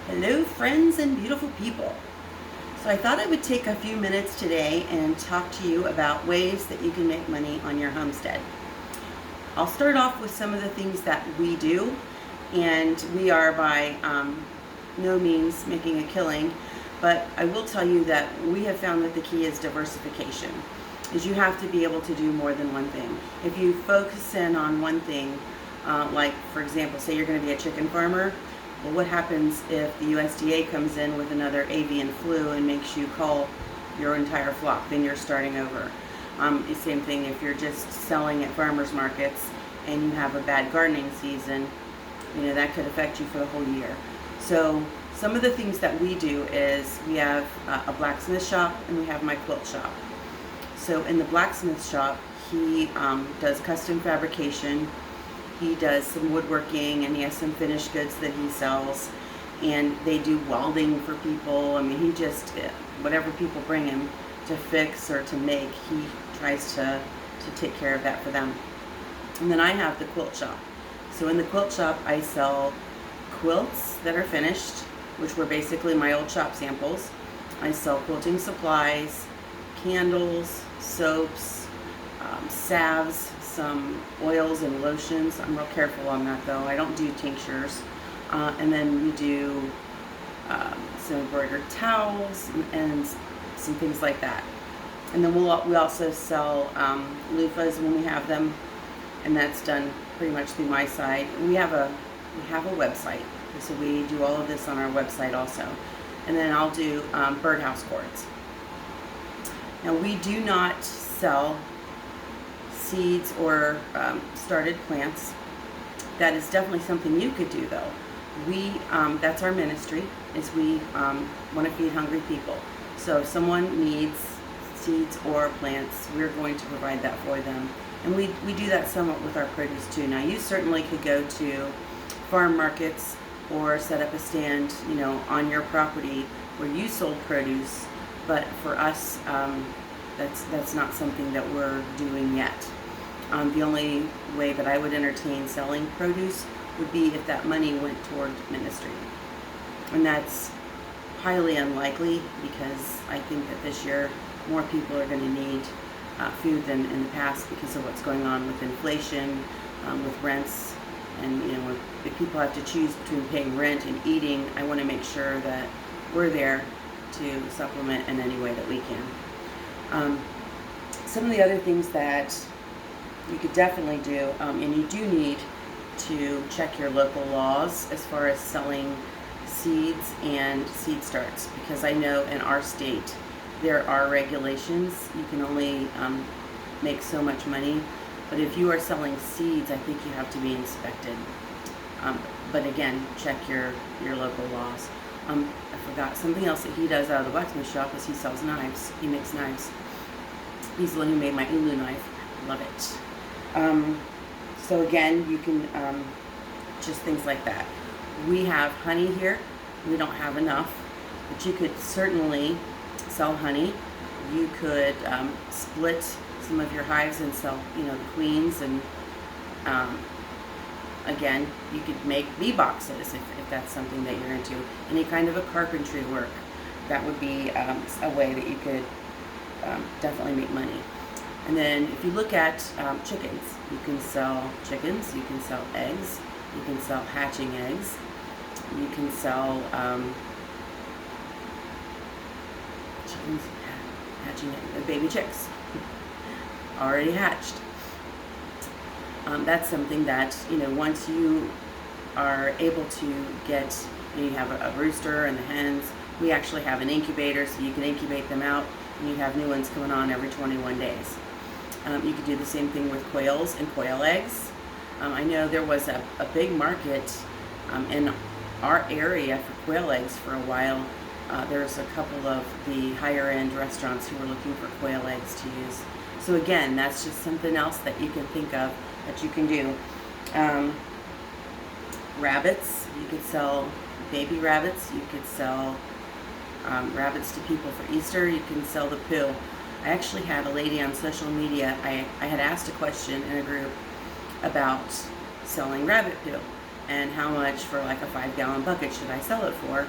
Hello, friends and beautiful people. So I thought I would take a few minutes today and talk to you about ways that you can make money on your homestead. I'll start off with some of the things that we do, and we are by no means making a killing, but I will tell you that we have found that the key is diversification, is you have to be able to do more than one thing. If you focus in on one thing, like for example, say you're going to be a chicken farmer. Well, what happens if the USDA comes in with another avian flu and makes you cull your entire flock? Then you're starting over. The same thing if you're just selling at farmers markets and you have a bad gardening season, that could affect you for the whole year. So some of the things that we do is we have a blacksmith shop and we have my quilt shop. So in the blacksmith shop, he does custom fabrication. He does some woodworking, and he has some finished goods that he sells, and they do welding for people. I mean, he just, whatever people bring him to fix or to make, he tries to take care of that for them. And then I have the quilt shop. So in the quilt shop, I sell quilts that are finished, which were basically my old shop samples. I sell quilting supplies, candles, soaps, salves, some oils and lotions. I'm real careful on that though. I don't do tinctures. And then we do some embroidered towels and some things like that. And then we also sell loofahs when we have them, and that's done pretty much through my site. We have a website, so we do all of this on our website also. And then I'll do birdhouse cords. Now we do not sell seeds or started plants. That is definitely something you could do though. That's our ministry, is we want to feed hungry people. So if someone needs seeds or plants, we're going to provide that for them. And we do that somewhat with our produce too. Now you certainly could go to farm markets or set up a stand, on your property where you sold produce, but for us, that's not something that we're doing yet. The only way that I would entertain selling produce would be if that money went toward ministry. And that's highly unlikely, because I think that this year more people are going to need food than in the past because of what's going on with inflation, with rents. And if people have to choose between paying rent and eating, I want to make sure that we're there to supplement in any way that we can. Some of the other things that you could definitely do, and you do need to check your local laws as far as selling seeds and seed starts, because I know in our state there are regulations. You can only make so much money, but if you are selling seeds, I think you have to be inspected. But again, check your local laws. I forgot something else that he does out of the blacksmith shop is he sells knives. He makes knives. He's the one who made my ulu knife. Love it. So again, you can just things like that. We have honey here. We don't have enough, but you could certainly sell honey. You could split some of your hives and sell, the queens, and again, you could make bee boxes if that's something that you're into. Any kind of a carpentry work, that would be a way that you could definitely make money. And then if you look at chickens, you can sell chickens, you can sell eggs, you can sell hatching eggs, you can sell chickens hatching baby chicks already hatched. That's something that, once you are able to get, you have a rooster and the hens, we actually have an incubator, so you can incubate them out, and you have new ones coming on every 21 days. You could do the same thing with quails and quail eggs. I know there was a big market in our area for quail eggs for a while. There's a couple of the higher end restaurants who were looking for quail eggs to use. So again, that's just something else that you can think of that you can do. Rabbits, you could sell baby rabbits. You could sell rabbits to people for Easter. You can sell the poo. I actually had a lady on social media, I had asked a question in a group about selling rabbit poo. and how much for like a 5-gallon bucket should I sell it for?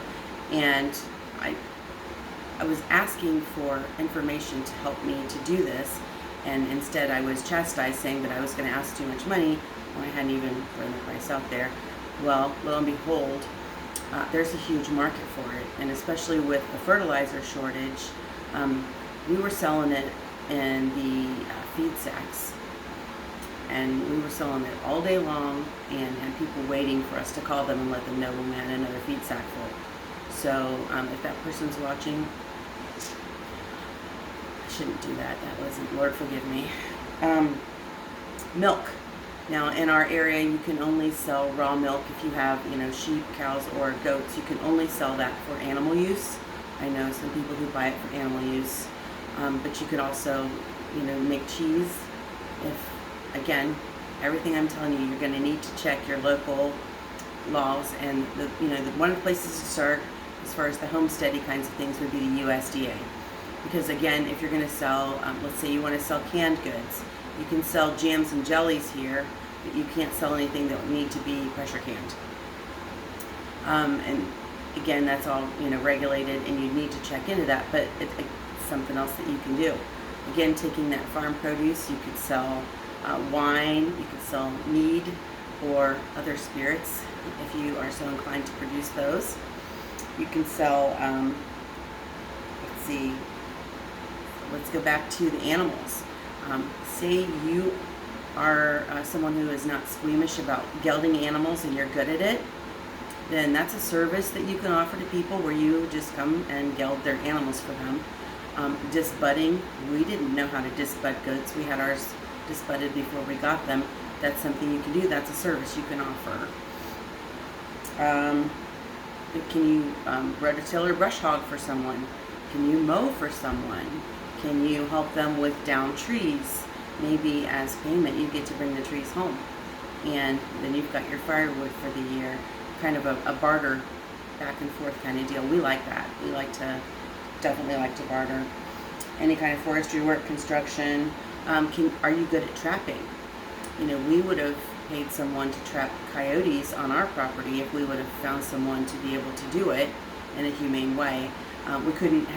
And I was asking for information to help me to do this, and instead I was chastised, saying that I was going to ask too much money when I hadn't even thrown the price out there. Well, lo and behold, there's a huge market for it, and especially with the fertilizer shortage, we were selling it in the feed sacks, and we were selling it all day long, and had people waiting for us to call them and let them know when we had another feed sack full. So if that person's watching, I shouldn't do that. That wasn't, Lord forgive me. Milk. Now in our area, you can only sell raw milk if you have, sheep, cows, or goats. You can only sell that for animal use. I know some people who buy it for animal use, but you could also, make cheese. If, again, everything I'm telling you, you're going to need to check your local laws, and one of the places to start as far as the homesteady kinds of things would be the USDA. Because again, if you're going to sell, let's say you want to sell canned goods, you can sell jams and jellies here, but you can't sell anything that would need to be pressure canned. And again, that's all regulated, and you need to check into that. But it's something else that you can do. Again, taking that farm produce, you could sell wine, you could sell mead, or other spirits if you are so inclined to produce those. You can sell, let's go back to the animals. Say you are someone who is not squeamish about gelding animals and you're good at it, then that's a service that you can offer to people where you just come and geld their animals for them. Disbudding, we didn't know how to disbud goats. We had ours disbudded before we got them. That's something you can do. That's a service you can offer. Can you rototill or brush hog for someone? Can you mow for someone? Can you help them with down trees? Maybe as payment you get to bring the trees home, and then you've got your firewood for the year. Kind of a barter, back and forth kind of deal. We like that. We definitely like to barter. Any kind of forestry work, construction. Are you good at trapping? We would have paid someone to trap coyotes on our property if we would have found someone to be able to do it in a humane way. We couldn't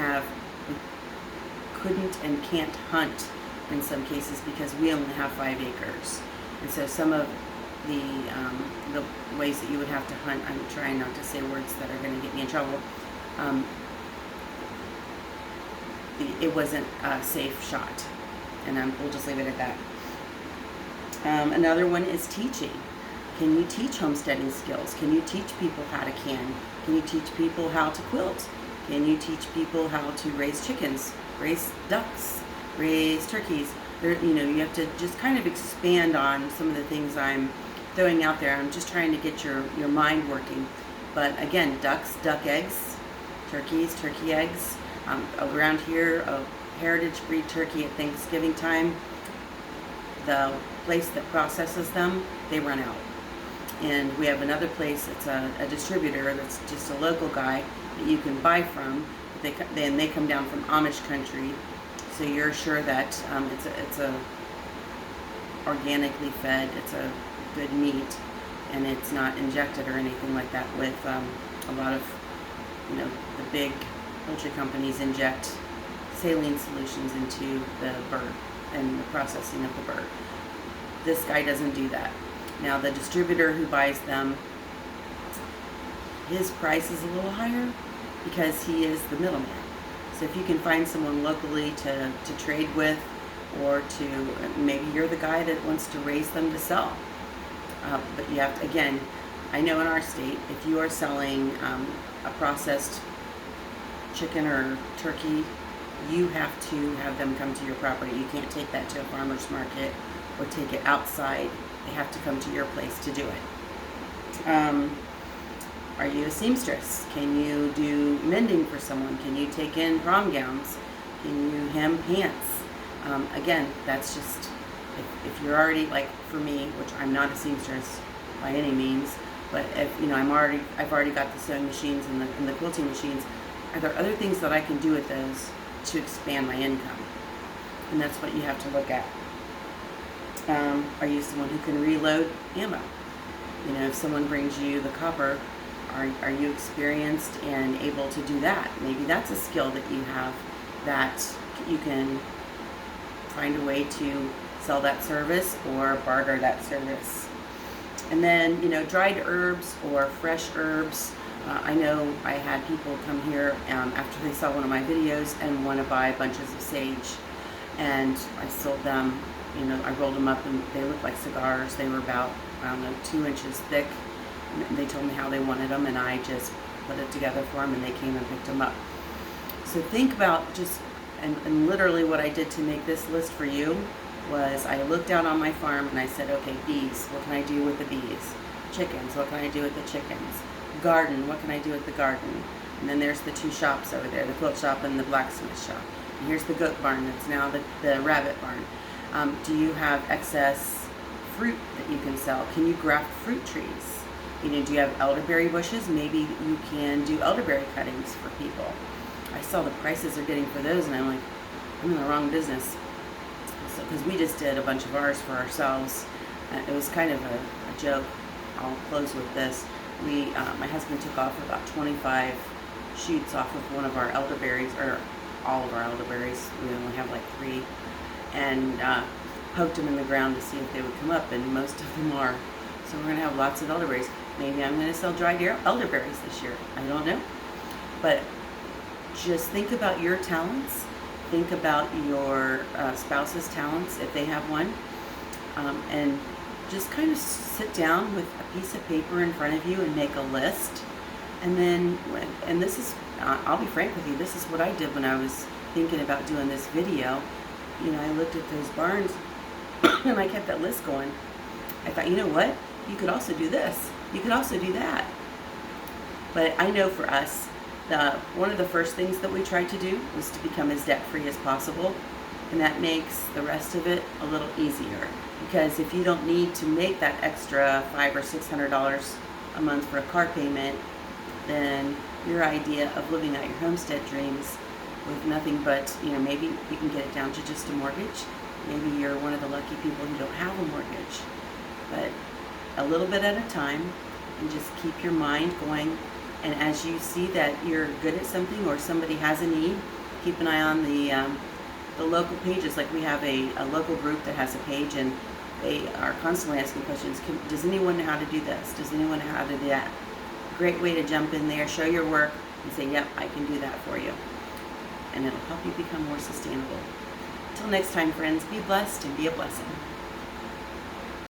and can't hunt in some cases because we only have 5 acres. And so some of the ways that you would have to hunt, I'm trying not to say words that are going to get me in trouble, it wasn't a safe shot. And we'll just leave it at that. Another one is teaching. Can you teach homesteading skills? Can you teach people how to can? Can you teach people how to quilt? Can you teach people how to raise chickens, raise ducks, raise turkeys? You have to just kind of expand on some of the things I'm throwing out there. I'm just trying to get your mind working. But again, ducks, duck eggs, turkeys, turkey eggs. Around here, a heritage breed turkey at Thanksgiving time, the place that processes them, they run out. And we have another place, it's a distributor that's just a local guy that you can buy from. They come down from Amish country, so you're sure that it's a organically fed, it's a good meat, and it's not injected or anything like that with a lot of, the big poultry companies inject saline solutions into the bird and the processing of the bird. This guy doesn't do that. Now the distributor who buys them, his price is a little higher because he is the middleman. So if you can find someone locally to trade with, or maybe you're the guy that wants to raise them to sell. But you have to, again, I know in our state, if you are selling a processed chicken or turkey, you have to have them come to your property. You can't take that to a farmer's market or take it outside. They have to come to your place to do it. Are you a seamstress? Can you do mending for someone? Can you take in prom gowns? Can you hem pants? Again, that's just, if you're already, like for me, which I'm not a seamstress by any means, but if I've already got the sewing machines and the quilting machines, are there other things that I can do with those to expand my income? And that's what you have to look at. Are you someone who can reload ammo? You know, if someone brings you the copper, are you experienced and able to do that? Maybe that's a skill that you have that you can find a way to sell that service or barter that service. And then, you know, dried herbs or fresh herbs. I know I had people come here after they saw one of my videos and want to buy bunches of sage. And I sold them, you know, I rolled them up and they looked like cigars. They were about, I don't know, 2 inches thick. And they told me how they wanted them and I just put it together for them and they came and picked them up. So think about just, and literally what I did to make this list for you was I looked out on my farm and I said, okay, bees, what can I do with the bees? Chickens, what can I do with the chickens? Garden, what can I do with the garden? And then there's the 2 shops over there, the quilt shop and the blacksmith shop. And here's the goat barn that's now the rabbit barn. Do you have excess fruit that you can sell? Can you graft fruit trees? You know, do you have elderberry bushes? Maybe you can do elderberry cuttings for people. I saw the prices they're getting for those and I'm like, I'm in the wrong business. So, because we just did a bunch of ours for ourselves. It was kind of a joke. I'll close with this. My husband took off about 25 shoots off of one of our elderberries, or all of our elderberries. We only have like 3, and poked them in the ground to see if they would come up, and most of them are. So we're going to have lots of elderberries. Maybe I'm going to sell dried elderberries this year. I don't know. But just think about your talents. Think about your spouse's talents, if they have one. And just kind of sit down with a piece of paper in front of you and make a list. And then, and this is, I'll be frank with you, this is what I did when I was thinking about doing this video. You know, I looked at those barns and I kept that list going. I thought, you know what? You could also do this. You could also do that. But I know for us, one of the first things that we tried to do was to become as debt-free as possible. And that makes the rest of it a little easier. Because if you don't need to make that extra $500 or $600 a month for a car payment, then your idea of living out your homestead dreams with nothing but, you know, maybe you can get it down to just a mortgage. Maybe you're one of the lucky people who don't have a mortgage. But a little bit at a time, and just keep your mind going. And as you see that you're good at something or somebody has a need, keep an eye on the local pages. Like we have a local group that has a page, and they are constantly asking questions. Does anyone know how to do this? Does anyone know how to do that? Great way to jump in there, show your work, and say, yep, I can do that for you. And it'll help you become more sustainable. Until next time, friends, be blessed and be a blessing.